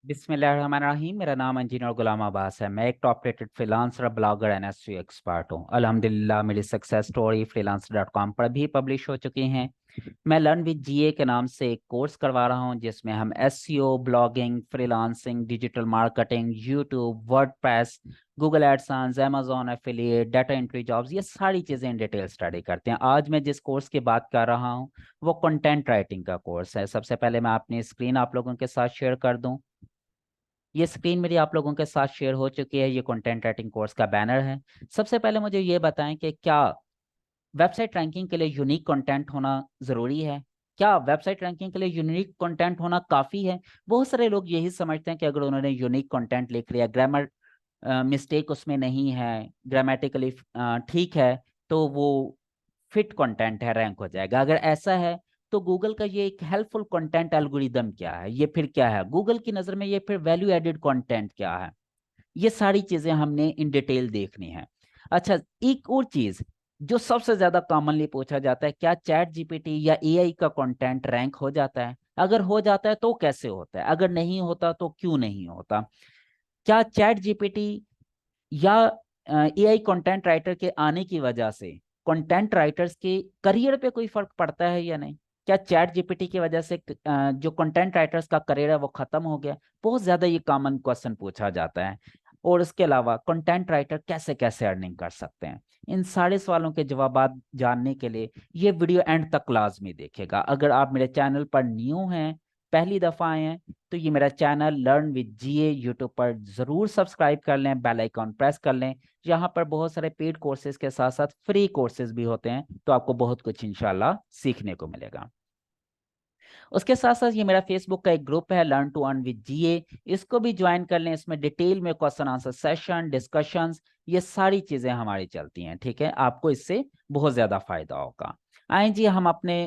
बिस्मिल्लाहिर्रहमानिर्रहीम। मेरा नाम इंजीनियर गुलाम अब्बास है। मैं एक top rated freelancer, blogger, NSC expert हूँ। अल्हम्दुलिल्लाह मेरी सक्सेस स्टोरी freelancer.com पर भी पब्लिश हो चुकी हैं। मैं लर्न विद जीए के नाम से एक कोर्स करवा रहा हूँ जिसमें हम SEO, blogging, freelancing, digital marketing, YouTube, WordPress, Google AdSense, Amazon affiliate, data entry jobs, ये सारी चीज़ें इन डिटेल स्टडी करते हैं। आज मैं जिस कोर्स की बात कर रहा हूँ वो कंटेंट राइटिंग का कोर्स है। सबसे पहले मैं अपनी स्क्रीन आप लोगों के साथ शेयर कर दूँ। ये स्क्रीन मेरी आप लोगों के साथ शेयर हो चुकी है। ये कंटेंट राइटिंग कोर्स का बैनर है। सबसे पहले मुझे ये बताएं कि क्या वेबसाइट रैंकिंग के लिए यूनिक कंटेंट होना ज़रूरी है? क्या वेबसाइट रैंकिंग के लिए यूनिक कंटेंट होना काफ़ी है? बहुत सारे लोग यही समझते हैं कि अगर उन्होंने यूनिक कंटेंट लिख लिया, ग्रामर मिस्टेक उसमें नहीं है, ग्रामेटिकली ठीक है, तो वो फिट कंटेंट है, रैंक हो जाएगा। अगर ऐसा है तो गूगल का ये एक हेल्पफुल कंटेंट एल्गोरिदम क्या है, ये फिर क्या है गूगल की नज़र में, ये फिर वैल्यू एडेड कंटेंट क्या है? ये सारी चीजें हमने इन डिटेल देखनी है। अच्छा, एक और चीज जो सबसे ज्यादा कॉमनली पूछा जाता है, क्या चैट जीपीटी या एआई का कंटेंट रैंक हो जाता है? अगर हो जाता है तो कैसे होता है? अगर नहीं होता तो क्यों नहीं होता? क्या चैट जीपीटी या एआई कंटेंट राइटर के आने की वजह से कंटेंट राइटर्स के करियर पे कोई फर्क पड़ता है या नहीं? क्या चैट जीपीटी की वजह से जो कंटेंट राइटर्स का करियर है वो खत्म हो गया? बहुत ज्यादा ये कॉमन क्वेश्चन पूछा जाता है। और इसके अलावा कंटेंट राइटर कैसे कैसे अर्निंग कर सकते हैं? इन सारे सवालों के जवाब जानने के लिए ये वीडियो एंड तक लाजमी देखेगा। अगर आप मेरे चैनल पर न्यू हैं, पहली दफा आए हैं, तो ये मेरा channel learn with GA YouTube पर जरूर सब्सक्राइब कर लें, बेल आइकॉन प्रेस कर लें। यहाँ पर बहुत सारे पेड कोर्सेज के साथ साथ फ्री कोर्सेज भी होते हैं, तो आपको बहुत कुछ इंशाल्लाह सीखने को मिलेगा। उसके साथ साथ ये मेरा फेसबुक का एक ग्रुप है, लर्न टू अर्न विद जीए। इसको भी ज्वाइन कर लें। इसमें डिटेल में क्वेश्चन आंसर सेशन, डिस्कशंस, ये सारी चीजें हमारी चलती हैं। ठीक है, आपको इससे बहुत ज्यादा फायदा होगा। आए जी, हम अपने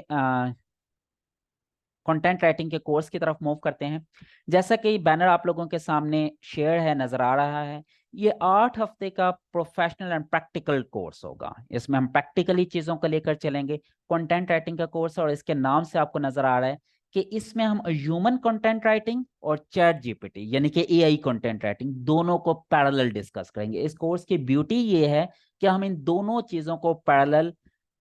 कंटेंट राइटिंग के कोर्स की तरफ मूव करते हैं। जैसा कि बैनर आप लोगों के सामने शेयर है, नजर आ रहा है, ये 8 हफ्ते का प्रोफेशनल एंड प्रैक्टिकल कोर्स होगा। इसमें हम प्रैक्टिकली चीजों को लेकर चलेंगे। कंटेंट राइटिंग का कोर्स, और इसके नाम से आपको नजर आ रहा है कि इसमें हम ह्यूमन कंटेंट राइटिंग और चैट जीपीटी यानी कि एआई कंटेंट राइटिंग दोनों को पैरेलल डिस्कस करेंगे। इस कोर्स की ब्यूटी ये है कि हम इन दोनों चीजों को पैरेलल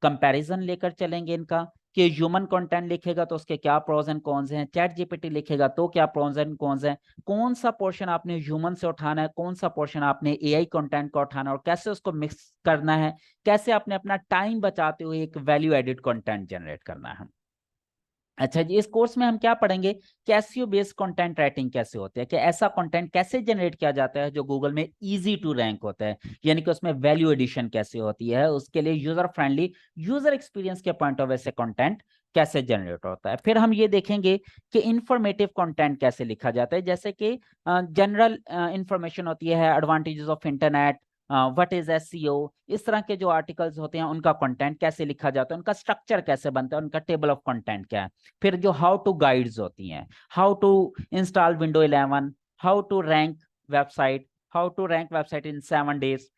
कंपैरिजन लेकर चलेंगे इनका, कि ह्यूमन कंटेंट लिखेगा तो उसके क्या प्रोज एंड कॉन्स हैं, चैट जीपीटी लिखेगा तो क्या प्रोज एंड कॉन्स हैं, कौन सा पोर्शन आपने ह्यूमन से उठाना है, कौन सा पोर्शन आपने एआई कंटेंट का उठाना है, और कैसे उसको मिक्स करना है, कैसे आपने अपना टाइम बचाते हुए एक वैल्यू एडिड कंटेंट जनरेट करना है। अच्छा जी, इस कोर्स में हम क्या पढ़ेंगे कि एसईओ बेस्ड कंटेंट राइटिंग कैसे होती है, कि ऐसा कंटेंट कैसे जनरेट किया जाता है जो गूगल में इजी टू रैंक होता है, यानी कि उसमें वैल्यू एडिशन कैसे होती है, उसके लिए यूजर फ्रेंडली, यूजर एक्सपीरियंस के पॉइंट ऑफ व्यू से कंटेंट कैसे जनरेट होता है। फिर हम ये देखेंगे कि इंफॉर्मेटिव कंटेंट कैसे लिखा जाता है, जैसे कि जनरल इंफॉर्मेशन होती है, advantages of internet, what is SEO, इस तरह के जो आर्टिकल्स होते हैं उनका कंटेंट कैसे लिखा जाता है, उनका स्ट्रक्चर कैसे बनता है, उनका टेबल ऑफ कंटेंट क्या है। फिर जो हाउ टू गाइड्स होती हैं, how to install window 11, how to rank website, how to rank website in 7 days,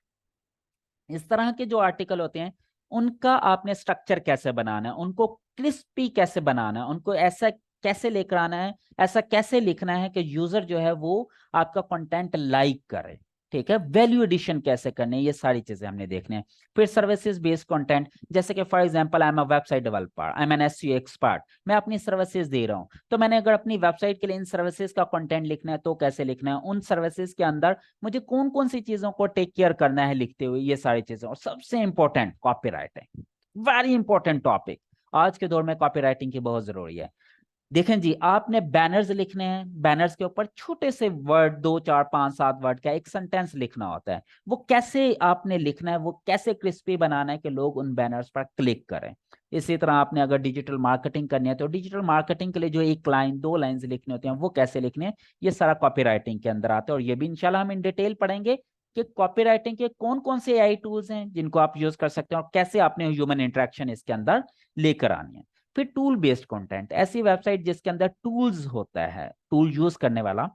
इस तरह के जो आर्टिकल होते हैं उनका आपने स्ट्रक्चर कैसे बनाना है, उनको क्रिस्पी कैसे बनाना है, उनको ऐसा कैसे लेकर आना है, ऐसा कैसे लिखना है कि यूजर जो है वो आपका कंटेंट लाइक करे। ठीक है, वैल्यू एडिशन कैसे करने हैं, ये सारी चीजें हमने देखने हैं। फिर सर्विसेज बेस्ड कंटेंट, जैसे कि for example I am a website developer, I am an SEO expert, मैं अपनी सर्विसेज दे रहा हूं, तो मैंने अगर अपनी वेबसाइट के लिए इन सर्विसेज का कंटेंट लिखना है तो कैसे लिखना है, उन सर्विसेज के अंदर मुझे कौन कौन सी चीजों को टेक केयर करना है लिखते हुए, ये सारी चीजें। और सबसे important copywriting, very important topic. आज के दौर में कॉपीराइटिंग की बहुत जरूरी है। देखें जी, आपने बैनर्स लिखने हैं, बैनर्स के ऊपर छोटे से वर्ड, 2 4 5 7 वर्ड का एक सेंटेंस लिखना होता है। वो कैसे आपने लिखना है, वो कैसे क्रिस्पी बनाना है कि लोग उन बैनर्स पर क्लिक करें। इसी तरह आपने अगर डिजिटल मार्केटिंग करनी है तो डिजिटल मार्केटिंग के लिए जो एक लाइन, 2 लाइंस लिखने होते हैं वो कैसे लिखने हैं, ये सारा कॉपीराइटिंग के अंदर आता है। और ये भी इंशाल्लाह हम इन डिटेल पढ़ेंगे कि कॉपीराइटिंग के कौन कौन से एआई टूल्स हैं जिनको आप यूज कर सकते हैं, और कैसे आपने ह्यूमन इंटरेक्शन इसके अंदर लेकर आनी है। फिर टूल बेस्ड कंटेंट, ऐसी वेबसाइट जिसके अंदर टूल्स होता है, टूल यूज करने वाला,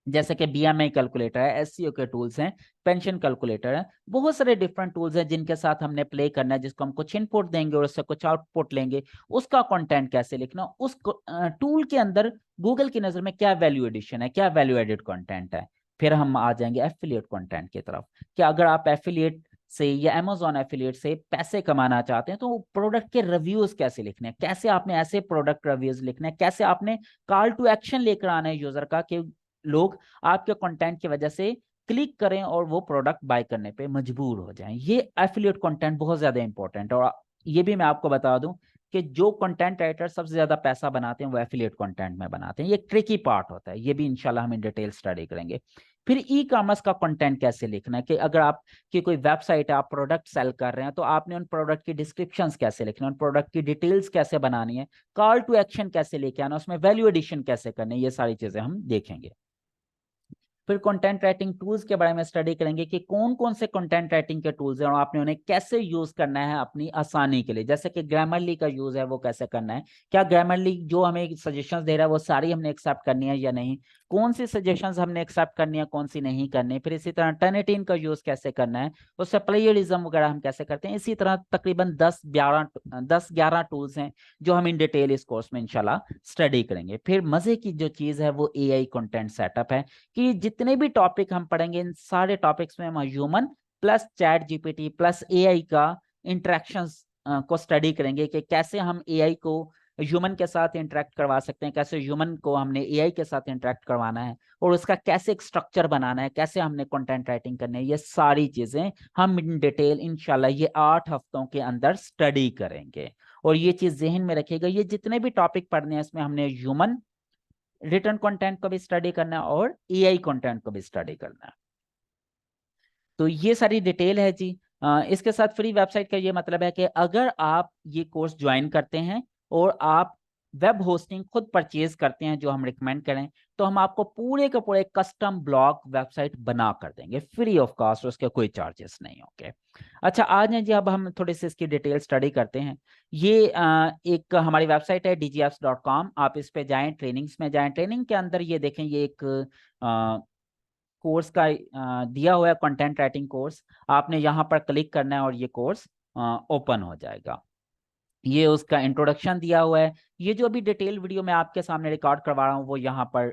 जैसे कि बीएमआई कैलकुलेटर है, एससीओ के टूल्स हैं, पेंशन कैलकुलेटर है, बहुत सारे डिफरेंट टूल्स हैं जिनके साथ हमने प्ले करना है, जिसको हम कुछ इनपुट देंगे और उससे कुछ आउटपुट लेंगे। उसका कंटेंट कैसे लिखना, उस टूल के अंदर गूगल की नजर में क्या वैल्यू एडिशन है, क्या वैल्यू एडेड कंटेंट है। फिर हम आ जाएंगे एफिलिएट कंटेंट की तरफ कि अगर आप एफिलिएट से या अमेजॉन एफिलिएट से पैसे कमाना चाहते हैं तो प्रोडक्ट के रिव्यूज कैसे लिखने हैं, कैसे आपने ऐसे प्रोडक्ट रिव्यूज लिखने हैं, कैसे आपने कॉल टू एक्शन लेकर आना है यूजर का कि लोग आपके कंटेंट की वजह से क्लिक करें और वो प्रोडक्ट बाय करने पे मजबूर हो जाएं। ये एफिलिएट कंटेंट बहुत ज्यादा इंपॉर्टेंट है। और ये भी मैं आपको बता दूं कि जो कंटेंट राइटर सबसे ज्यादा पैसा बनाते हैं वो एफिलिएट कंटेंट में बनाते हैं। ये ट्रिकी पार्ट होता है, ये भी इंशाल्लाह हम इन डिटेल स्टडी करेंगे। फिर ई कॉमर्स का कंटेंट कैसे लिखना है कि अगर आप की कोई वेबसाइट है, आप प्रोडक्ट सेल कर रहे हैं तो आपने उन प्रोडक्ट की डिस्क्रिप्शंस कैसे लिखना है, उन प्रोडक्ट की डिटेल्स कैसे बनानी है, कॉल टू एक्शन कैसे लेके आना, उसमें वैल्यू एडिशन कैसे करनी है, ये सारी चीजें हम देखेंगे। फिर कंटेंट राइटिंग टूल्स के बारे में स्टडी करेंगे कि कौन कौन से कंटेंट राइटिंग के टूल्स हैं और आपने उन्हें कैसे यूज करना है अपनी आसानी के लिए। जैसे कि ग्रामरली का यूज है वो कैसे करना है, क्या ग्रामरली जो हमें सजेशंस दे रहा है वो सारी हमने एक्सेप्ट करनी है या नहीं, कौन सी सजेशंस हमने एक्सेप्ट करनी है, कौन सी नहीं करनी। फिर इसी तरह टर्निटिन का यूज कैसे करना है, उससे प्लेयरिज्म वगैरह हम कैसे करते हैं। इसी तरह तकरीबन 10-11 टूल्स हैं जो हम इन डिटेल इस कोर्स में इंशाल्लाह स्टडी करेंगे। फिर मजे की जो चीज है वो एआई कंटेंट सेटअप है कि जितने भी टॉपिक हम पढ़ेंगे इन सारे टॉपिक्स में हम human plus chat GPT plus AI का इंटरेक्शंस को स्टडी करेंगे कि कैसे हम एआई को ह्यूमन के साथ इंटरेक्ट करवा सकते हैं, कैसे ह्यूमन को हमने एआई के साथ इंटरेक्ट करवाना है और उसका कैसे एक स्ट्रक्चर बनाना है, कैसे हमने कंटेंट राइटिंग करनी है। ये सारी चीजें हम इन डिटेल इंशाल्लाह ये 8 हफ्तों के अंदर स्टडी करेंगे। और ये चीज जहन में रखिएगा, ये जितने भी टॉपिक पढ़ने हैं इसमें हमने ह्यूमन रिटर्न कंटेंट को भी स्टडी करना है और एआई कंटेंट को भी स्टडी करना है। तो ये सारी डिटेल है जी। इसके साथ फ्री वेबसाइट का ये मतलब है कि अगर आप ये कोर्स ज्वाइन करते हैं और आप वेब होस्टिंग खुद परचेज करते हैं जो हम रिकमेंड करें, तो हम आपको पूरे के पूरे कस्टम ब्लॉग वेबसाइट बना कर देंगे फ्री ऑफ कॉस्ट, उसके कोई चार्जेस नहीं होंगे। अच्छा आज जी अब हम थोड़ी सी इसकी डिटेल स्टडी करते हैं। ये एक हमारी वेबसाइट है dgapps.com, आप इस पे जाएं, ट्रेनिंग्स में जाएं। ट्रेनिंग के अंदर ये देखें ये एक कोर्स का दिया हुआ है कंटेंट राइटिंग कोर्स, आपने यहाँ पर क्लिक करना है और ये कोर्स ओपन हो जाएगा। ये उसका इंट्रोडक्शन दिया हुआ है। ये जो अभी डिटेल वीडियो मैं आपके सामने रिकॉर्ड करवा रहा हूँ वो यहाँ पर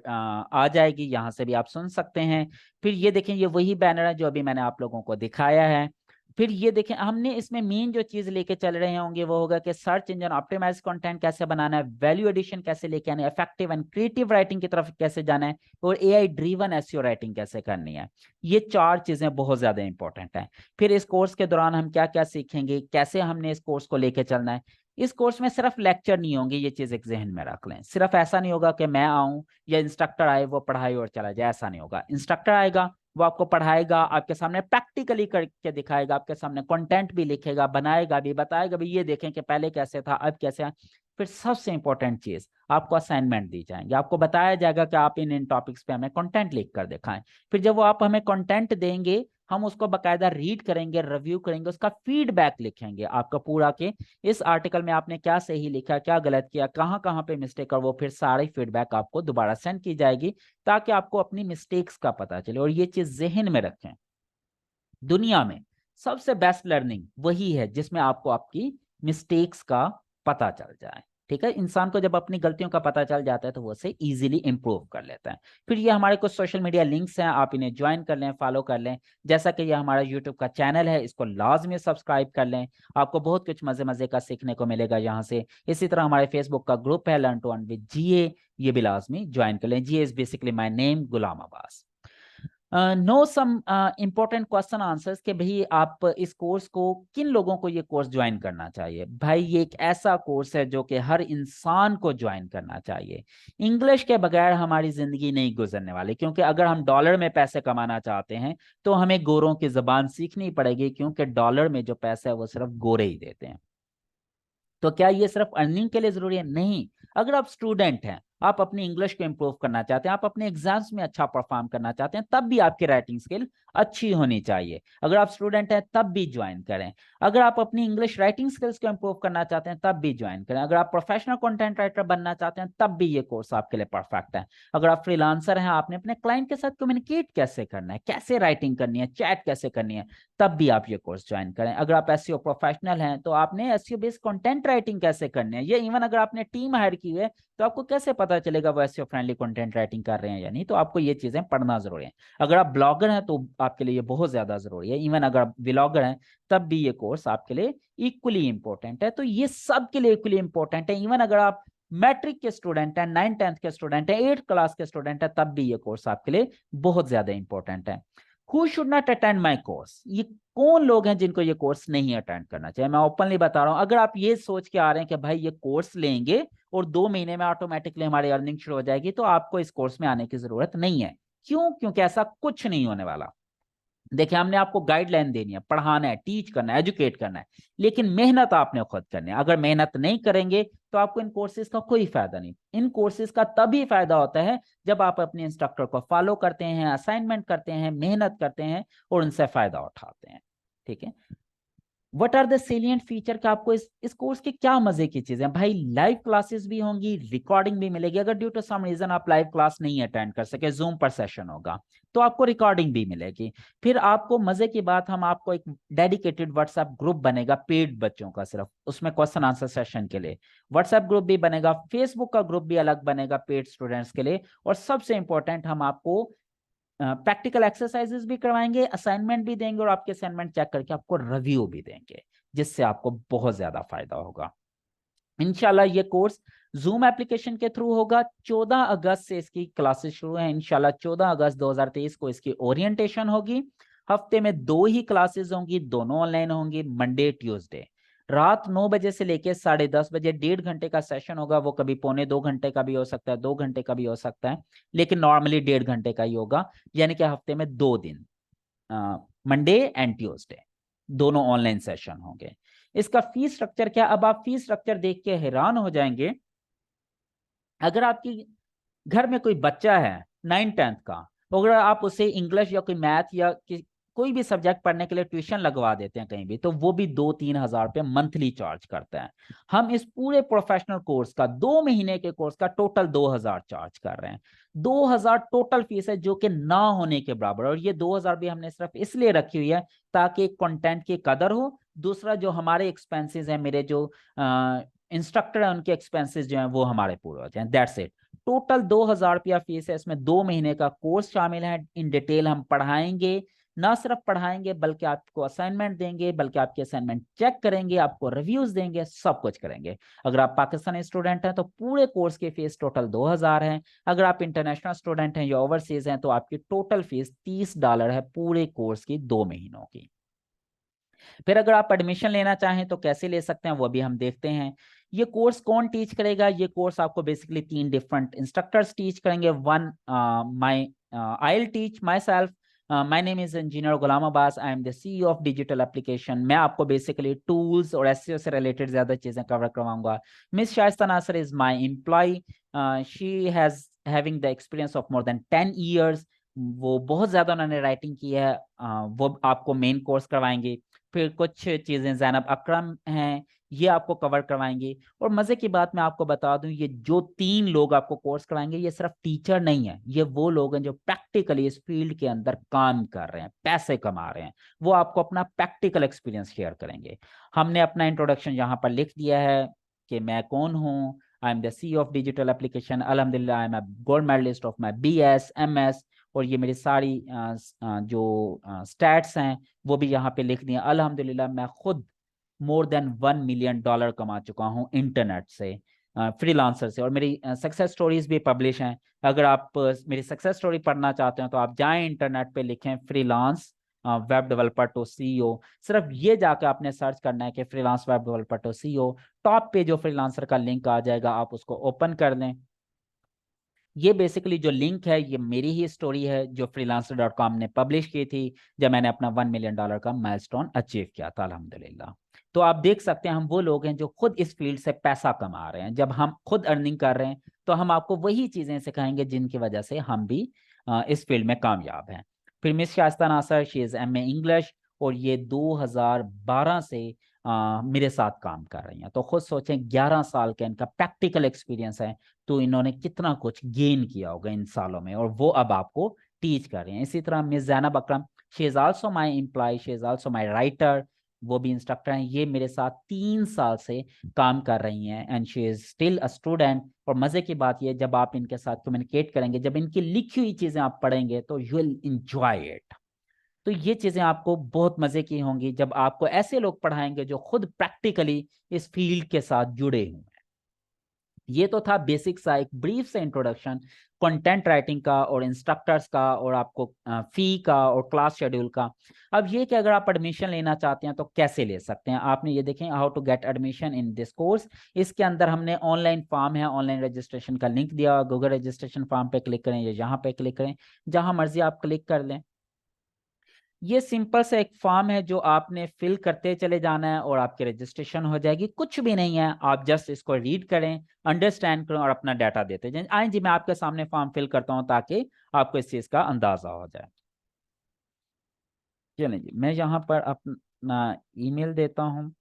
आ जाएगी, यहाँ से भी आप सुन सकते हैं। फिर ये देखें ये वही बैनर है जो अभी मैंने आप लोगों को दिखाया है। फिर ये देखें हमने इसमें मेन जो चीज लेके चल रहे होंगे वो होगा कि सर्च इंजन ऑप्टिमाइज कंटेंट कैसे बनाना है, वैल्यू एडिशन कैसे लेके आना है, इफेक्टिव एंड क्रिएटिव राइटिंग की तरफ कैसे जाना है और एआई ड्रिवन एसईओ राइटिंग कैसे करनी है। ये 4 चीजें बहुत ज्यादा इंपॉर्टेंट हैं। फिर इस कोर्स के दौरान हम क्या क्या सीखेंगे, कैसे हमने इस कोर्स को लेके चलना है। इस कोर्स में सिर्फ लेक्चर नहीं होंगे, ये चीज एक जहन में रख लें। सिर्फ ऐसा नहीं होगा कि मैं आऊं या इंस्ट्रक्टर आए वो पढ़ाई और चला जाए, ऐसा नहीं होगा। इंस्ट्रक्टर आएगा वो आपको पढ़ाएगा, आपके सामने प्रैक्टिकली करके दिखाएगा, आपके सामने कंटेंट भी लिखेगा, बनाएगा भी, बताएगा भी ये देखें कि पहले कैसे था अब कैसे है। फिर सबसे इंपॉर्टेंट चीज आपको असाइनमेंट दी जाएंगे, आपको बताया जाएगा कि आप इन इन टॉपिक्स पे हमें कंटेंट लिख कर दिखाएं। फिर जब वो आप हमें कंटेंट देंगे हम उसको बाकायदा रीड करेंगे, रिव्यू करेंगे, उसका फीडबैक लिखेंगे आपका पूरा के इस आर्टिकल में आपने क्या सही लिखा, क्या गलत किया, कहाँ कहाँ पे मिस्टेक, और वो फिर सारी फीडबैक आपको दोबारा सेंड की जाएगी ताकि आपको अपनी मिस्टेक्स का पता चले। और ये चीज जहन में रखें, दुनिया में सबसे बेस्ट लर्निंग वही है जिसमें आपको आपकी मिस्टेक्स का पता चल जाए। ठीक है, इंसान को जब अपनी गलतियों का पता चल जाता है तो वो उसे इजीली इंप्रूव कर लेता है। फिर ये हमारे कुछ सोशल मीडिया लिंक्स हैं, आप इन्हें ज्वाइन कर लें, फॉलो कर लें। जैसा कि ये हमारा यूट्यूब का चैनल है, इसको लाजमी सब्सक्राइब कर लें, आपको बहुत कुछ मजे मजे का सीखने को मिलेगा यहाँ से। इसी तरह हमारे फेसबुक का ग्रुप है learn to earn with G A, ये भी लाजमी ज्वाइन कर लें। G A is basically my name, Gulam Abbas. No some important question answers कि भाई आप इस कोर्स को किन लोगों को ये कोर्स ज्वाइन करना चाहिए। भाई ये एक ऐसा कोर्स है जो कि हर इंसान को ज्वाइन करना चाहिए। इंग्लिश के बगैर हमारी जिंदगी नहीं गुजरने वाली, क्योंकि अगर हम डॉलर में पैसे कमाना चाहते हैं तो हमें गोरों की जबान सीखनी पड़ेगी, क्योंकि डॉलर में जो पैसा है वो सिर्फ गोरे ही देते हैं। तो क्या ये सिर्फ अर्निंग के लिए जरूरी है? नहीं। अगर आप स्टूडेंट हैं, आप अपनी इंग्लिश को इंप्रूव करना चाहते हैं, आप अपने एग्जाम्स में अच्छा परफॉर्म करना चाहते हैं, तब भी आपकी राइटिंग स्किल अच्छी होनी चाहिए। अगर आप स्टूडेंट हैं तब भी ज्वाइन करें। अगर आप अपनी इंग्लिश राइटिंग स्किल्स को इंप्रूव करना चाहते हैं तब भी ज्वाइन करें। अगर आप प्रोफेशनल कंटेंट राइटर बनना चाहते हैं तब भी ये कोर्स आपके लिए परफेक्ट है। अगर आप फ्रीलांसर हैं, आपने अपने क्लाइंट के साथ कम्युनिकेट कैसे करना है, कैसे राइटिंग करनी है, चैट कैसे करनी है, तब भी आप ये कोर्स ज्वाइन करें। अगर आप एसईओ प्रोफेशनल हैं तो आपने एसईओ बेस्ड कंटेंट राइटिंग कैसे करनी है, ये इवन अगर आपने टीम हायर की है तो आपको कैसे पता चलेगा वो एसईओ फ्रेंडली कंटेंट राइटिंग कर रहे हैं या नहीं। तो आपको ये चीजें पढ़ना जरूरी है। अगर आप ब्लॉगर हैं तो आपके लिए ये बहुत ज्यादा जरूरी है। इवन अगर आप व्लॉगर हैं तब भी ये कोर्स आपके लिए इक्वली इंपॉर्टेंट है। तो ये सब के लिए इक्वली इंपॉर्टेंट है। इवन अगर आप मैट्रिक के स्टूडेंट हैं, 9th-10th के स्टूडेंट हैं, 8th क्लास के स्टूडेंट हैं, तब भी ये कोर्स आपके लिए बहुत ज्यादा इंपॉर्टेंट है। Who should not attend my course, ये कौन लोग हैं जिनको ये कोर्स नहीं अटेंड करना चाहिए। मैं ओपनली बता रहा हूं, अगर आप ये सोच के आ रहे हैं कि भाई ये कोर्स लेंगे और 2 महीने में ऑटोमेटिकली हमारी अर्निंग शुरू हो जाएगी, तो आपको इस कोर्स में आने की जरूरत नहीं है। क्यों? क्योंकि ऐसा कुछ नहीं होने वाला। देखिए, हमने आपको गाइडलाइन देनी है, पढ़ाना है, टीच करना है, एजुकेट करना है, लेकिन मेहनत आपने खुद करनी है। अगर मेहनत नहीं करेंगे तो आपको इन कोर्सेज का कोई फायदा नहीं। इन कोर्सेज का तभी फायदा होता है जब आप अपने इंस्ट्रक्टर को फॉलो करते हैं, असाइनमेंट करते हैं, मेहनत करते हैं और उनसे फायदा उठाते हैं। ठीक है। What are the salient feature, का आपको इस कोर्स के क्या मजे की चीजें भाई। लाइव क्लासेस भी होंगी, रिकॉर्डिंग भी मिलेगी। अगर ड्यू टू सम रीजन आप लाइव क्लास नहीं अटेंड कर सके, जूम पर सेशन होगा, तो आपको रिकॉर्डिंग भी मिलेगी। फिर आपको मजे की बात, हम आपको एक डेडिकेटेड व्हाट्सएप ग्रुप बनेगा पेड बच्चों का, सिर्फ उसमें क्वेश्चन आंसर सेशन के लिए व्हाट्सएप ग्रुप भी बनेगा। फेसबुक का ग्रुप भी अलग बनेगा पेड स्टूडेंट्स के लिए। और सबसे इंपॉर्टेंट, हम आपको प्रैक्टिकल एक्सरसाइजेस भी करवाएंगे, असाइनमेंट भी देंगे और आपके असाइनमेंट चेक करके आपको रिव्यू भी देंगे, जिससे आपको बहुत ज्यादा फायदा होगा। इंशाल्लाह ये कोर्स जूम एप्लीकेशन के थ्रू होगा। 14 अगस्त से इसकी क्लासेस शुरू हैं। इंशाल्लाह 14 अगस्त 2023 को इसकी ओरिएंटेशन होगी। हफ्ते में 2 ही क्लासेस होंगी, दोनों ऑनलाइन होंगी, मंडे ट्यूसडे। रात 9 बजे से लेके 10:30 बजे 1.5 घंटे का सेशन होगा। वो कभी 1.25 घंटे का भी हो सकता है, 2 घंटे का भी हो सकता है, लेकिन नॉर्मली 1.5 घंटे का ही होगा। यानी कि हफ्ते में 2 दिन, मंडे एंड ट्यूसडे, दोनों ऑनलाइन सेशन होंगे। इसका फीस स्ट्रक्चर क्या, अब आप फीस स्ट्रक्चर देख के हैरान हो जाएंगे। अगर आपकी घर में कोई बच्चा है 9th-10th का, तो अगर आप उसे इंग्लिश या कोई मैथ या कोई भी सब्जेक्ट पढ़ने के लिए ट्यूशन लगवा देते हैं कहीं भी, तो वो भी 2-3 हजार रुपये मंथली चार्ज करते हैं। हम इस पूरे प्रोफेशनल कोर्स का, 2 महीने के कोर्स का टोटल 2,000 चार्ज कर रहे हैं। 2,000 टोटल फीस है, जो कि ना होने के बराबर। और ये 2,000 भी हमने सिर्फ इसलिए रखी हुई है ताकि कंटेंट की कदर हो। दूसरा, जो हमारे एक्सपेंसेस हैं, मेरे जो इंस्ट्रक्टर हैं, उनके एक्सपेंसेस जो हैं वो हमारे पूरे हो जाएं। That's it. टोटल 2,000 रुपया फीस है। इसमें 2 महीने का कोर्स शामिल है। इन डिटेल हम पढ़ाएंगे, ना सिर्फ पढ़ाएंगे बल्कि आपको असाइनमेंट देंगे, बल्कि आपके असाइनमेंट चेक करेंगे, आपको रिव्यूज देंगे, सब कुछ करेंगे। अगर आप पाकिस्तानी स्टूडेंट हैं तो पूरे कोर्स की फीस टोटल 2,000 है। अगर आप इंटरनेशनल स्टूडेंट हैं या ओवरसीज हैं तो आपकी टोटल फीस $30 है पूरे कोर्स की, 2 महीनों की। फिर अगर आप एडमिशन लेना चाहें तो कैसे ले सकते हैं वो भी हम देखते हैं। ये कोर्स कौन टीच करेगा? ये कोर्स आपको बेसिकली 3 डिफरेंट इंस्ट्रक्टर्स टीच करेंगे। One, my I will teach myself. My name is engineer Ghulam Abbas, I am the CEO of digital application. मैं आपको बेसिकली टूल्स और एसईओ से रिलेटेड ज्यादा चीजें कवर करवाऊंगा। Miss Shaista Nasar is my employ. She has having the experience of more than 10 years. वो बहुत ज्यादा उन्होंने राइटिंग की है। वो आपको मेन कोर्स करवाएंगे। फिर कुछ चीजें जैनब अकरम हैं, ये आपको कवर करवाएंगे। और मजे की बात मैं आपको बता दूं, ये जो 3 लोग आपको कोर्स करवाएंगे, ये सिर्फ टीचर नहीं है, ये वो लोग हैं जो प्रैक्टिकली इस फील्ड के अंदर काम कर रहे हैं, पैसे कमा रहे हैं। वो आपको अपना प्रैक्टिकल एक्सपीरियंस शेयर करेंगे। हमने अपना इंट्रोडक्शन यहाँ पर लिख दिया है कि मैं कौन हूँ। I am the CEO of digital application. अल्हम्दुलिल्लाह I am a gold medalist of my BS MS। और ये मेरी सारी जो स्टैट्स हैं वो भी यहाँ पे लिख दिए। अल्हम्दुलिल्लाह मैं खुद मोर देन $1 मिलियन कमा चुका हूँ इंटरनेट से, फ्रीलांसर से। और मेरी सक्सेस स्टोरीज भी पब्लिश हैं। अगर आप मेरी सक्सेस स्टोरी पढ़ना चाहते हो तो आप जाएं इंटरनेट पे, लिखें freelance web developer to CEO। सिर्फ ये जाकर आपने सर्च करना है कि freelance web developer to CEO। Top पे जो फ्रीलांसर का लिंक आ जाएगा, आप उसको ओपन कर लें। ये बेसिकली जो लिंक है ये मेरी ही स्टोरी है जो freelancer.com ने पब्लिश की थी जब मैंने अपना $1 मिलियन का माइलस्टोन अचीव किया था, अल्हम्दुलिल्लाह। तो आप देख सकते हैं हम वो लोग हैं जो खुद इस फील्ड से पैसा कमा रहे हैं। जब हम खुद अर्निंग कर रहे हैं तो हम आपको वही चीजें सिखाएंगे जिनकी वजह से हम भी इस फील्ड में कामयाब हैं। फिर miss Shaista Nasar, she is MA English, और ये 2012 से मेरे साथ काम कर रही हैं। तो खुद सोचें 11 साल का इनका प्रैक्टिकल एक्सपीरियंस है, तो इन्होंने कितना कुछ गेन किया होगा इन सालों में, और वो अब आपको टीच कर रहे हैं। इसी तरह miss Zainab Akram, she is also my employ, she is also my writer, वो भी इंस्ट्रक्टर हैं। ये मेरे साथ 3 साल से काम कर रही हैं and she is still a student. और मज़े की बात ये, जब आप इनके साथ कम्युनिकेट करेंगे, जब इनकी लिखी हुई चीज़ें आप पढ़ेंगे तो यू विल इंजॉय इट। तो ये चीज़ें आपको बहुत मज़े की होंगी जब आपको ऐसे लोग पढ़ाएंगे जो खुद प्रैक्टिकली इस फील्ड के साथ जुड़े हुए हैं। ये तो था बेसिक सा एक ब्रीफ से इंट्रोडक्शन कंटेंट राइटिंग का और इंस्ट्रक्टर्स का और आपको फी का और क्लास शेड्यूल का। अब ये कि अगर आप एडमिशन लेना चाहते हैं तो कैसे ले सकते हैं। आपने ये देखें how to get admission in this course, इसके अंदर हमने ऑनलाइन फॉर्म है, ऑनलाइन रजिस्ट्रेशन का लिंक दिया। गूगल रजिस्ट्रेशन फॉर्म पे क्लिक करें या यहाँ पे क्लिक करें, जहाँ मर्जी आप क्लिक कर लें। ये सिंपल से एक फॉर्म है जो आपने फिल करते चले जाना है और आपकी रजिस्ट्रेशन हो जाएगी। कुछ भी नहीं है, आप जस्ट इसको रीड करें, अंडरस्टैंड करें और अपना डाटा देते जाएं। आए जी, मैं आपके सामने फॉर्म फिल करता हूं ताकि आपको इस चीज़ का अंदाज़ा हो जाए। चलिए जी, मैं यहाँ पर अपना ईमेल देता हूँ।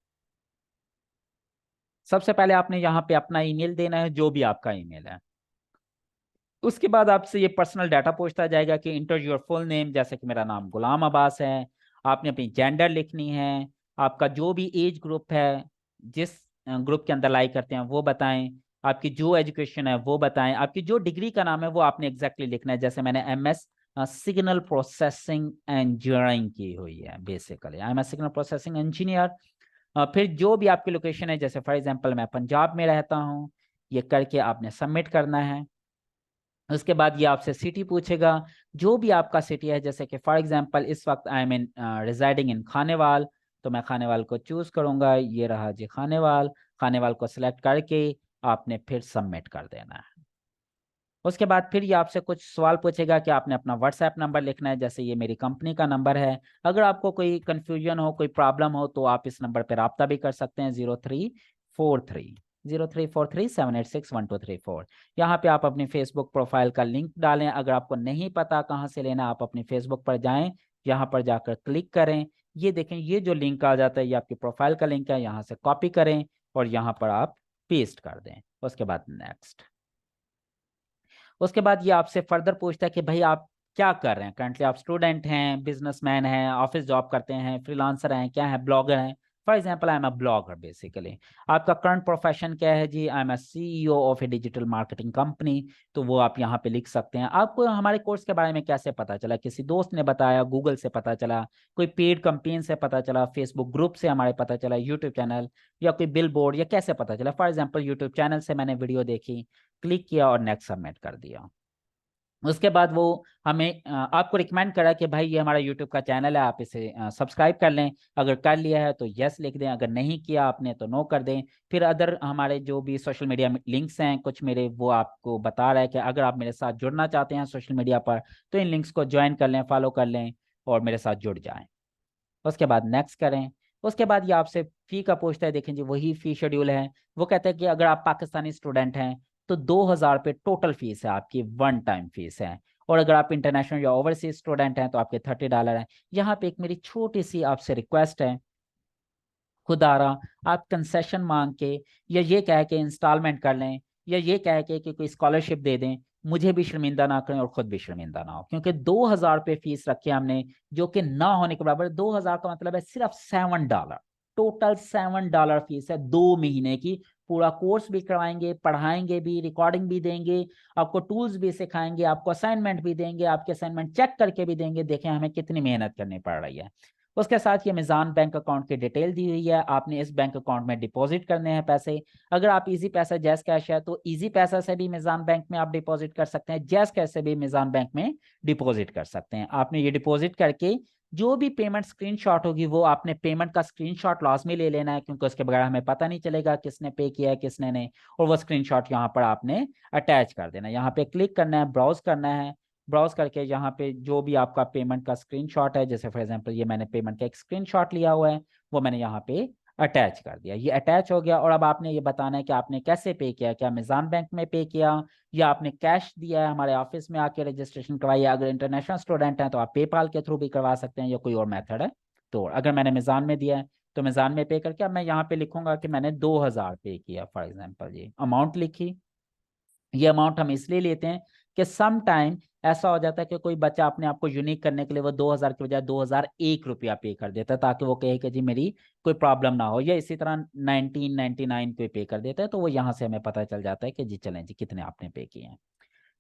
सबसे पहले आपने यहाँ पे अपना ईमेल देना है, जो भी आपका ईमेल है। उसके बाद आपसे ये पर्सनल डाटा पूछता जाएगा कि इंटर योर फुल नेम, जैसे कि मेरा नाम गुलाम अब्बास है। आपने अपनी जेंडर लिखनी है, आपका जो भी एज ग्रुप है, जिस ग्रुप के अंदर लाई करते हैं वो बताएं, आपकी जो एजुकेशन है वो बताएं, आपकी जो डिग्री का नाम है वो आपने एग्जैक्टली लिखना है। जैसे मैंने MS सिग्नल प्रोसेसिंग इंजीनियरिंग की हुई है, basically I am a signal processing engineer. फिर जो भी आपकी लोकेशन है, जैसे फॉर एग्जांपल मैं पंजाब में रहता हूँ, ये करके आपने सबमिट करना है। उसके बाद ये आपसे सिटी पूछेगा, जो भी आपका सिटी है। जैसे कि फॉर एग्जांपल इस वक्त आई एम इन रिजाइडिंग इन खानेवाल, तो मैं खानेवाल को चूज करूंगा। ये रहा जी खानेवाल। खानेवाल को सिलेक्ट करके आपने फिर सबमिट कर देना है। उसके बाद फिर ये आपसे कुछ सवाल पूछेगा कि आपने अपना व्हाट्सएप नंबर लिखना है। जैसे ये मेरी कंपनी का नंबर है। अगर आपको कोई कंफ्यूजन हो, कोई प्रॉब्लम हो, तो आप इस नंबर पर रब्ता भी कर सकते हैं, 0343 यहाँ पे आप अपनी फेसबुक प्रोफाइल का लिंक डालें। अगर आपको नहीं पता कहाँ से लेना, आप अपनी फेसबुक पर जाएं, यहाँ पर जाकर क्लिक करें। ये देखें, ये जो लिंक आ जाता है ये आपकी प्रोफाइल का लिंक है। यहाँ से कॉपी करें और यहाँ पर आप पेस्ट कर दें। उसके बाद नेक्स्ट। उसके बाद ये आपसे फर्दर पूछता है कि भाई आप क्या कर रहे हैं करंटली। आप स्टूडेंट हैं, बिजनेसमैन हैं, ऑफिस जॉब करते हैं, फ्रीलांसर हैं, क्या है, ब्लॉगर हैं। For example I am a blogger basically. आपका करंट प्रोफेशन क्या है जी, I am a CEO of a digital marketing company. तो वो आप यहाँ पे लिख सकते हैं। आपको हमारे कोर्स के बारे में कैसे पता चला, किसी दोस्त ने बताया, गूगल से पता चला, कोई पेड कंपेन से पता चला, फेसबुक ग्रुप से हमारे पता चला, यूट्यूब चैनल या कोई बिल बोर्ड, या कैसे पता चला। फॉर एग्जाम्पल यूट्यूब चैनल से मैंने वीडियो देखी, क्लिक किया और नेक्स्ट सबमिट कर दिया। उसके बाद वो हमें आपको रिकमेंड करा कि भाई ये हमारा यूट्यूब का चैनल है, आप इसे सब्सक्राइब कर लें। अगर कर लिया है तो यस लिख दें, अगर नहीं किया आपने तो नो कर दें। फिर अदर हमारे जो भी सोशल मीडिया लिंक्स हैं कुछ मेरे, वो आपको बता रहा है कि अगर आप मेरे साथ जुड़ना चाहते हैं सोशल मीडिया पर, तो इन लिंक्स को ज्वाइन कर लें, फॉलो कर लें और मेरे साथ जुड़ जाएं। उसके बाद नेक्स्ट करें। उसके बाद ये आपसे फ़ी का पूछता है। देखें जी, वही फ़ी शेड्यूल है। वो कहता है कि अगर आप पाकिस्तानी स्टूडेंट हैं तो 2,000 रुपये टोटल फीस है, आपकी वन टाइम फीस है। और अगर आप इंटरनेशनल या ओवरसीज स्टूडेंट हैं तो आपके $30 है। यहाँ पे एक मेरी छोटी सी आपसे रिक्वेस्ट है, खुदारा आप कंसेशन मांग के या ये कह के इंस्टॉलमेंट कर लें, या ये कह के कि कोई स्कॉलरशिप दे दें, मुझे भी शर्मिंदा ना करें और खुद भी शर्मिंदा ना हो। क्योंकि 2,000 रुपये फीस रखी है हमने, जो कि ना होने के बराबर। 2,000 का मतलब है सिर्फ $7, टोटल $7 फीस है 2 महीने की। पूरा कोर्स भी करवाएंगे, पढ़ाएंगे भी, रिकॉर्डिंग भी देंगे, आपको टूल्स भी सिखाएंगे, आपको असाइनमेंट भी देंगे, आपके असाइनमेंट चेक करके भी देंगे। देखें हमें कितनी मेहनत करनी पड़ रही है। उसके साथ ये मिजान बैंक अकाउंट की डिटेल दी हुई है, आपने इस बैंक अकाउंट में डिपॉजिट करने हैं पैसे। अगर आप इजी पैसा जैस कैश है तो इजी पैसा से भी मिजान बैंक में आप डिपॉजिट कर सकते हैं, जैस कैश से भी मिजान बैंक में डिपॉजिट कर सकते हैं। आपने ये डिपॉजिट करके जो भी पेमेंट स्क्रीनशॉट होगी वो आपने पेमेंट का स्क्रीनशॉट लाजमी ले लेना है, क्योंकि उसके बगैर हमें पता नहीं चलेगा किसने पे किया है किसने नहीं। और वो स्क्रीनशॉट यहाँ पर आपने अटैच कर देना है। यहाँ पे क्लिक करना है, ब्राउज करना है, ब्राउज करके यहाँ पे जो भी आपका पेमेंट का स्क्रीनशॉट है, जैसे फॉर एग्जांपल ये मैंने पेमेंट का एक स्क्रीनशॉट लिया हुआ है, वो मैंने यहाँ पे अटैच कर दिया। ये अटैच हो गया। और अब आपने ये बताना है कि आपने कैसे पे किया, क्या अमेज़न बैंक में पे किया या आपने कैश दिया है, हमारे ऑफिस में आके रजिस्ट्रेशन करवाइए। अगर इंटरनेशनल स्टूडेंट हैं तो आप पेपाल के थ्रू भी करवा सकते हैं या कोई और मेथड है। तो अगर मैंने अमेज़न में दिया है तो अमेज़न में पे करके अब मैं यहाँ पे लिखूंगा कि मैंने 2000 पे किया फॉर एग्जाम्पल, ये अमाउंट लिखी। ये अमाउंट हम इसलिए लेते हैं कि सम टाइम ऐसा हो जाता है कि कोई बच्चा अपने आप को यूनिक करने के लिए वो 2000 की बजाय 2001 रुपया पे कर देता है, ताकि वो कहे कि जी मेरी कोई प्रॉब्लम ना हो। या इसी तरह 1999 पे कर देता है, तो वो यहाँ से हमें पता चल जाता है कि जी चलें जी कितने आपने पे किए हैं।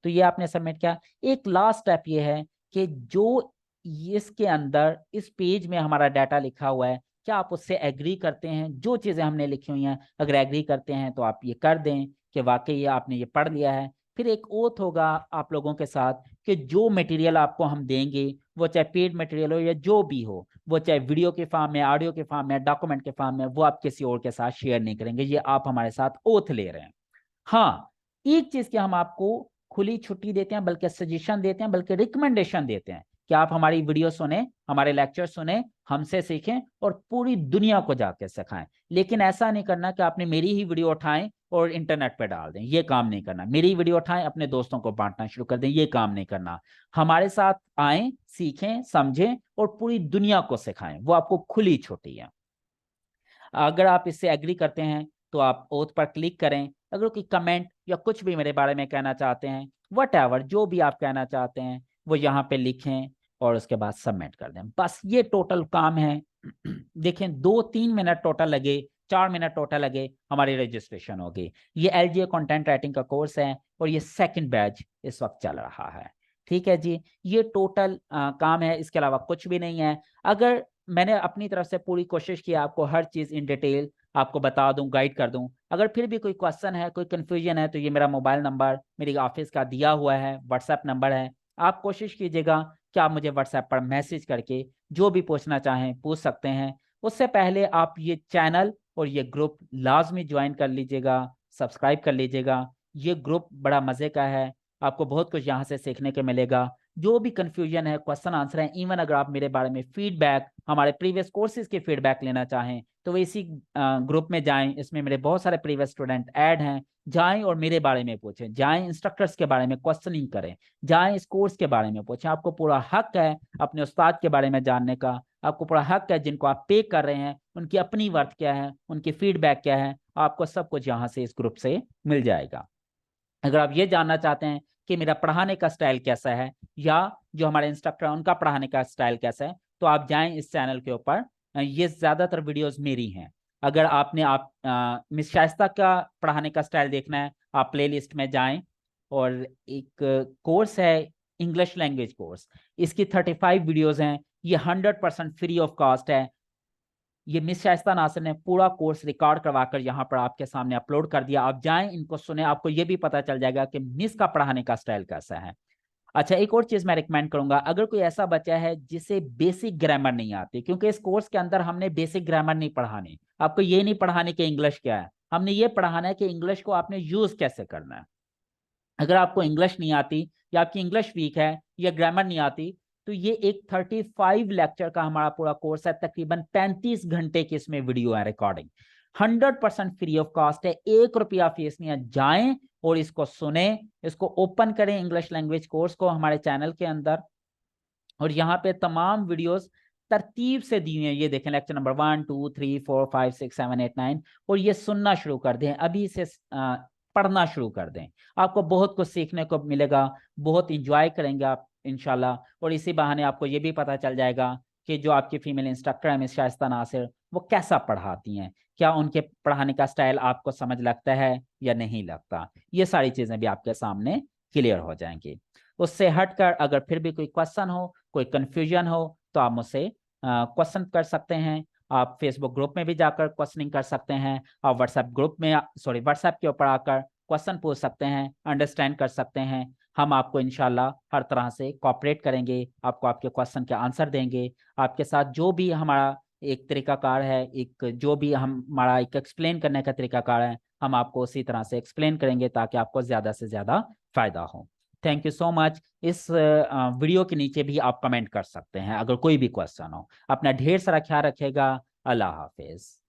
तो ये आपने सबमिट किया। एक लास्ट स्टेप ये है कि जो इसके अंदर इस पेज में हमारा डाटा लिखा हुआ है, क्या आप उससे एग्री करते हैं? जो चीज़ें हमने लिखी हुई हैं अगर एग्री करते हैं तो आप ये कर दें कि वाकई ये आपने ये पढ़ लिया है। फिर एक ओथ होगा आप लोगों के साथ कि जो मटेरियल आपको हम देंगे, वो चाहे पेड मटेरियल हो या जो भी हो, वो चाहे वीडियो के फॉर्म में, ऑडियो के फॉर्म में, डॉक्यूमेंट के फॉर्म में, वो आप किसी और के साथ शेयर नहीं करेंगे। ये आप हमारे साथ ओथ ले रहे हैं। हाँ, एक चीज की हम आपको खुली छुट्टी देते हैं, बल्कि सजेशन देते हैं, बल्कि रिकमेंडेशन देते हैं कि आप हमारी वीडियो सुने, हमारे लेक्चर सुने, हमसे सीखें और पूरी दुनिया को जाके सिखाएं। लेकिन ऐसा नहीं करना कि आपने मेरी ही वीडियो उठाएं और इंटरनेट पे डाल दें, ये काम नहीं करना। मेरी वीडियो उठाएं, अपने दोस्तों को बांटना शुरू कर दें, ये काम नहीं करना। हमारे साथ आएं, सीखें, समझें और पूरी दुनिया को सिखाएं, वो आपको खुली छुट्टी है। अगर आप इससे एग्री करते हैं तो आप ओथ पर क्लिक करें। अगर कोई कमेंट या कुछ भी मेरे बारे में कहना चाहते हैं, वट जो भी आप कहना चाहते हैं वो यहाँ पे लिखें और उसके बाद सबमिट कर दें। बस ये टोटल काम है। देखें 2-3 मिनट टोटल लगे, 4 मिनट टोटल लगे, हमारी रजिस्ट्रेशन होगी। ये LGA कंटेंट राइटिंग का कोर्स है और ये सेकंड बैच इस वक्त चल रहा है। ठीक है जी, ये टोटल काम है, इसके अलावा कुछ भी नहीं है। अगर मैंने अपनी तरफ से पूरी कोशिश की आपको हर चीज़ इन डिटेल आपको बता दूं, गाइड कर दूं। अगर फिर भी कोई क्वेश्चन है, कोई कंफ्यूजन है, तो ये मेरा मोबाइल नंबर मेरी ऑफिस का दिया हुआ है, व्हाट्सएप नंबर है। आप कोशिश कीजिएगा कि आप मुझे व्हाट्सएप पर मैसेज करके जो भी पूछना चाहें पूछ सकते हैं। उससे पहले आप ये चैनल और ये ग्रुप लाजमी ज्वाइन कर लीजिएगा, सब्सक्राइब कर लीजिएगा। ये ग्रुप बड़ा मज़े का है, आपको बहुत कुछ यहाँ से सीखने को मिलेगा। जो भी कंफ्यूजन है, क्वेश्चन आंसर है, इवन अगर आप मेरे बारे में फीडबैक, हमारे प्रीवियस कोर्सेज के फीडबैक लेना चाहें तो वो इसी ग्रुप में जाएं। इसमें मेरे बहुत सारे प्रीवियस स्टूडेंट ऐड हैं, जाएं और मेरे बारे में पूछें, जाएं इंस्ट्रक्टर्स के बारे में क्वेश्चनिंग करें, जाएं इस कोर्स के बारे में पूछें। आपको पूरा हक है अपने उस्ताद के बारे में जानने का, आपको पूरा हक है जिनको आप पे कर रहे हैं उनकी अपनी वर्थ क्या है, उनकी फीडबैक क्या है, आपको सब कुछ यहाँ से इस ग्रुप से मिल जाएगा। अगर आप ये जानना चाहते हैं कि मेरा पढ़ाने का स्टाइल कैसा है या जो हमारे इंस्ट्रक्टर हैं उनका पढ़ाने का स्टाइल कैसा है, तो आप जाएं इस चैनल के ऊपर। ये ज़्यादातर वीडियोस मेरी हैं। अगर आपने मिस शाइस्ता का पढ़ाने का स्टाइल देखना है, आप प्लेलिस्ट में जाएं। और एक कोर्स है इंग्लिश लैंग्वेज कोर्स, इसकी 35 वीडियोस हैं। ये 100% फ्री ऑफ कॉस्ट है। ये मिस शाइस्ता नासिर ने पूरा कोर्स रिकॉर्ड करवा कर यहाँ पर आपके सामने अपलोड कर दिया। आप जाएं, इनको सुने, आपको ये भी पता चल जाएगा कि मिस का पढ़ाने का स्टाइल कैसा है। अच्छा, एक और चीज मैं रिकमेंड करूंगा, अगर कोई ऐसा बच्चा है जिसे बेसिक ग्रामर नहीं आती, क्योंकि इस कोर्स के अंदर हमने बेसिक ग्रामर नहीं पढ़ानी, आपको ये नहीं पढ़ाने कि इंग्लिश क्या है, हमने ये पढ़ाना है कि इंग्लिश को आपने यूज कैसे करना है। अगर आपको इंग्लिश नहीं आती या आपकी इंग्लिश वीक है या ग्रामर नहीं आती, तो ये एक 35 लेक्चर का हमारा पूरा कोर्स है, तकरीबन 35 घंटे की इसमें वीडियो है, रिकॉर्डिंग 100% फ्री ऑफ कॉस्ट है, 1 रुपया फीस नहीं है। जाएं और इसको सुने, इसको ओपन करें इंग्लिश लैंग्वेज कोर्स को हमारे चैनल के अंदर, और यहाँ पे तमाम वीडियोस तरतीब से दी हुई है। ये देखें, लेक्चर नंबर 1 2 3 4 5 6 7 8 9, और ये सुनना शुरू कर दें, अभी से पढ़ना शुरू कर दें। आपको बहुत कुछ सीखने को मिलेगा, बहुत इंजॉय करेंगे आप इंशाल्लाह। और इसी बहाने आपको ये भी पता चल जाएगा कि जो आपकी फीमेल इंस्ट्रक्टर है मिस शाइस्ता नासिर, वो कैसा पढ़ाती हैं, क्या उनके पढ़ाने का स्टाइल आपको समझ लगता है या नहीं लगता। ये सारी चीज़ें भी आपके सामने क्लियर हो जाएंगी। उससे हटकर अगर फिर भी कोई क्वेश्चन हो, कोई कंफ्यूजन हो, तो आप मुझसे क्वेश्चन कर सकते हैं। आप फेसबुक ग्रुप में भी जाकर क्वेश्चनिंग कर सकते हैं, आप व्हाट्सएप ग्रुप में व्हाट्सएप के ऊपर आकर क्वेश्चन पूछ सकते हैं, अंडरस्टैंड कर सकते हैं। हम आपको इंशाल्लाह हर तरह से कोऑपरेट करेंगे, आपको आपके क्वेश्चन के आंसर देंगे, आपके साथ जो भी हमारा एक तरीकाकार है, एक जो भी हमारा एक एक्सप्लेन करने का तरीकाकार है, हम आपको उसी तरह से एक्सप्लेन करेंगे ताकि आपको ज़्यादा से ज़्यादा फायदा हो। Thank you so much. इस वीडियो के नीचे भी आप कमेंट कर सकते हैं अगर कोई भी क्वेश्चन हो। अपना ढेर सारा ख्याल रखिएगा। अल्लाह हाफिज़।